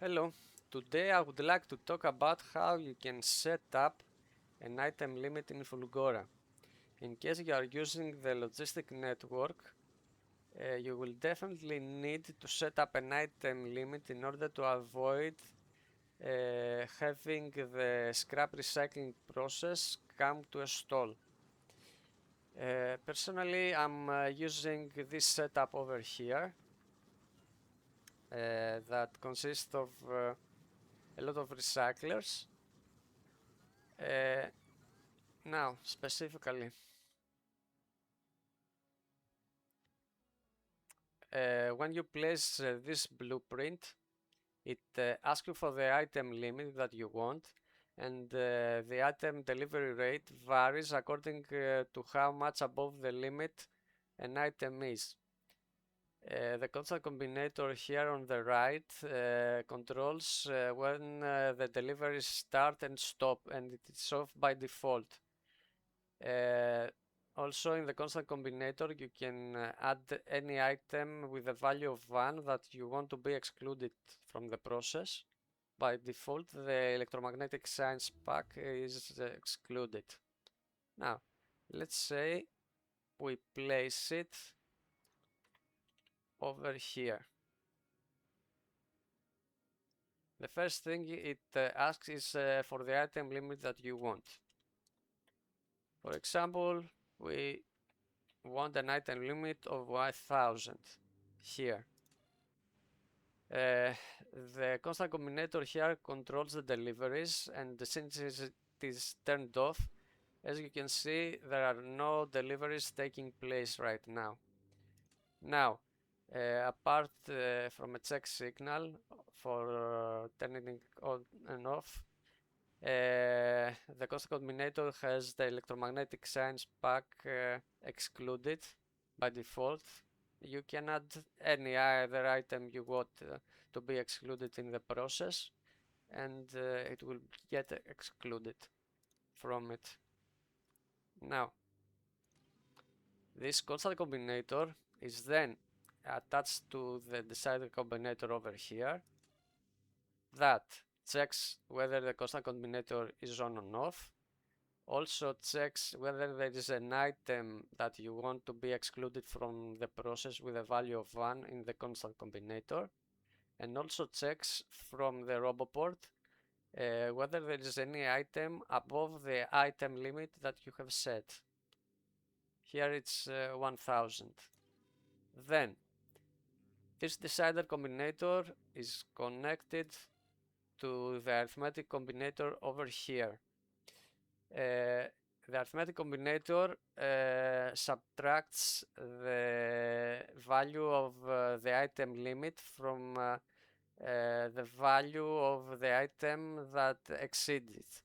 Hello, today I would like to talk about how you can set up an item limit in Fulgora. In case you are using the logistic network, you will definitely need to set up an item limit in order to avoid having the scrap recycling process come to a stall. Personally, I'm using this setup over here that consists of a lot of recyclers. Now, specifically, when you place this blueprint, it asks you for the item limit that you want, and the item delivery rate varies according to how much above the limit an item is. The constant combinator here on the right controls when the deliveries start and stop, and it is off by default. Also, in the constant combinator, you can add any item with a value of 1 that you want to be excluded from the process. By default, the electromagnetic science pack is excluded. Now, let's say we place it over here. The first thing it asks is for the item limit that you want. For example, we want an item limit of 1000 here. The constant combinator here controls the deliveries, and since it is turned off, as you can see, there are no deliveries taking place right now. Now, apart from a check signal for turning it on and off, the constant combinator has the electromagnetic science pack excluded by default. You can add any other item you want to be excluded in the process, and it will get excluded from it. Now, this constant combinator is then attached to the decider combinator over here that checks whether the constant combinator is on or off. Also checks whether there is an item that you want to be excluded from the process with a value of 1 in the constant combinator, and also checks from the roboport whether there is any item above the item limit that you have set. Here it's 1000. Then this decider combinator is connected to the arithmetic combinator over here. The arithmetic combinator subtracts the value of the item limit from the value of the item that exceeds it.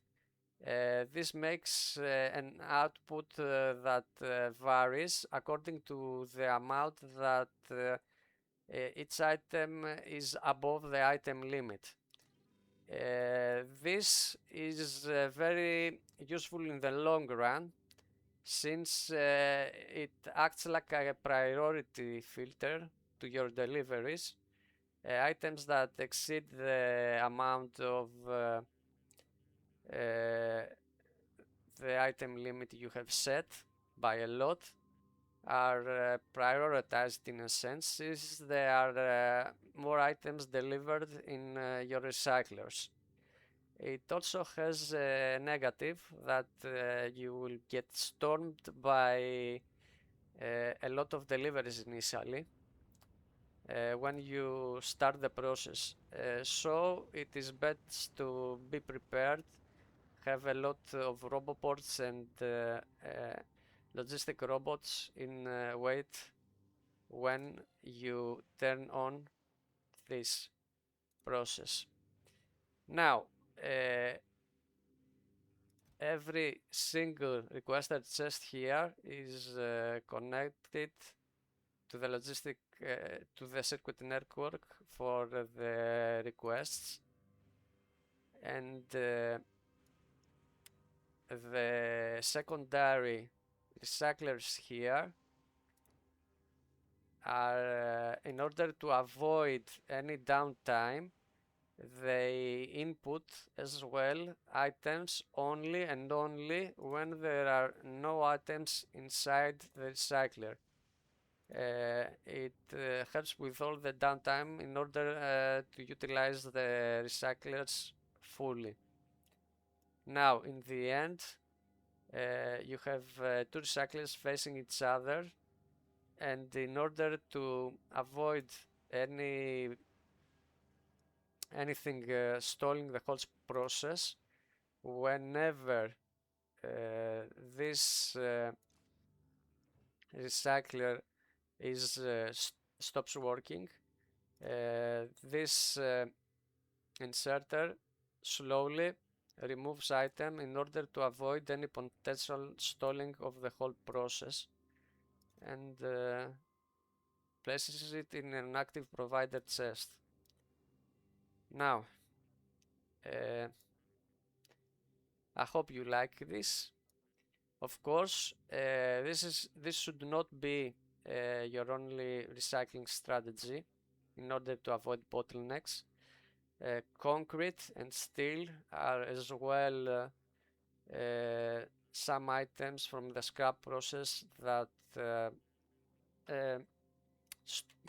This makes an output that varies according to the amount that each item is above the item limit. This is very useful in the long run, since it acts like a priority filter to your deliveries. Items that exceed the amount of the item limit you have set by a lot are prioritized in a sense, since there are more items delivered in your recyclers. It also has a negative that you will get stormed by a lot of deliveries initially when you start the process. So it is best to be prepared, have a lot of roboports and logistic robots in wait when you turn on this process. Now, every single requested chest here is connected to the logistic to the circuit network for the requests, and the secondary recyclers here are in order to avoid any downtime, they input as well items only and only when there are no items inside the recycler. It helps with all the downtime in order to utilize the recyclers fully. Now, in the end, you have two recyclers facing each other, and in order to avoid anything stalling the whole process, whenever this recycler stops working, this inserter slowly removes item in order to avoid any potential stalling of the whole process, and places it in an active provider chest. Now, I hope you like this. Of course, this should not be your only recycling strategy in order to avoid bottlenecks. Concrete and steel are as well some items from the scrap process that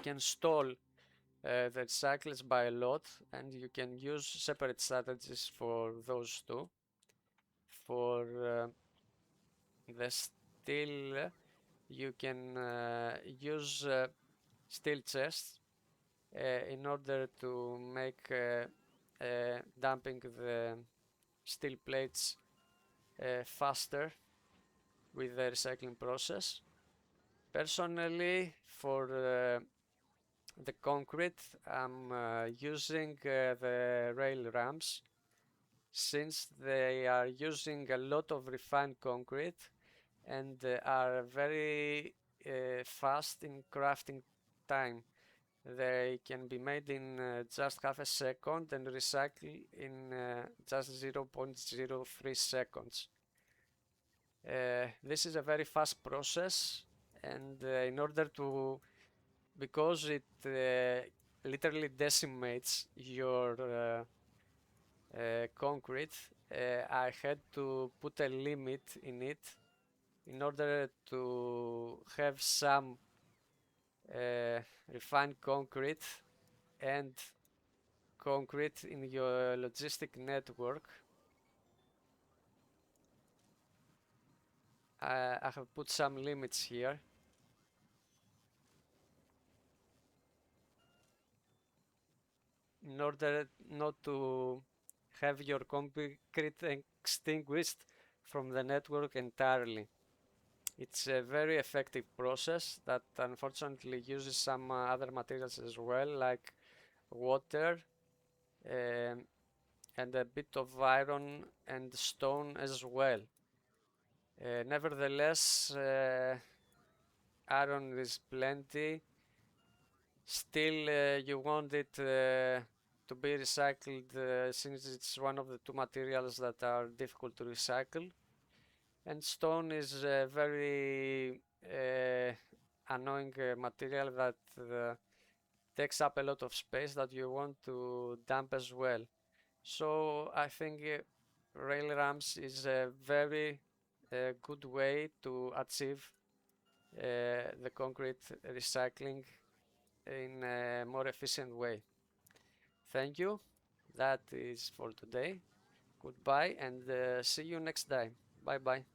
can stall the recyclers by a lot, and you can use separate strategies for those two. For the steel, you can use steel chests in order to make dumping the steel plates faster with the recycling process. Personally, for the concrete, I'm using the rail ramps, since they are using a lot of refined concrete and are very fast in crafting time. They can be made in just half a second and recycle in just 0.03 seconds. This is a very fast process, and in order to, because it literally decimates your concrete, I had to put a limit in it in order to have some refined concrete and concrete in your logistic network. I have put some limits here. In order not to have your concrete extinguished from the network entirely. It's a very effective process that unfortunately uses some other materials as well, like water and a bit of iron and stone as well. Nevertheless, iron is plenty. Still, you want it to be recycled since it's one of the two materials that are difficult to recycle. And stone is a very annoying material that takes up a lot of space that you want to dump as well. So I think rail ramps is a very good way to achieve the concrete recycling in a more efficient way. Thank you. That is for today. Goodbye, and see you next time. Bye bye.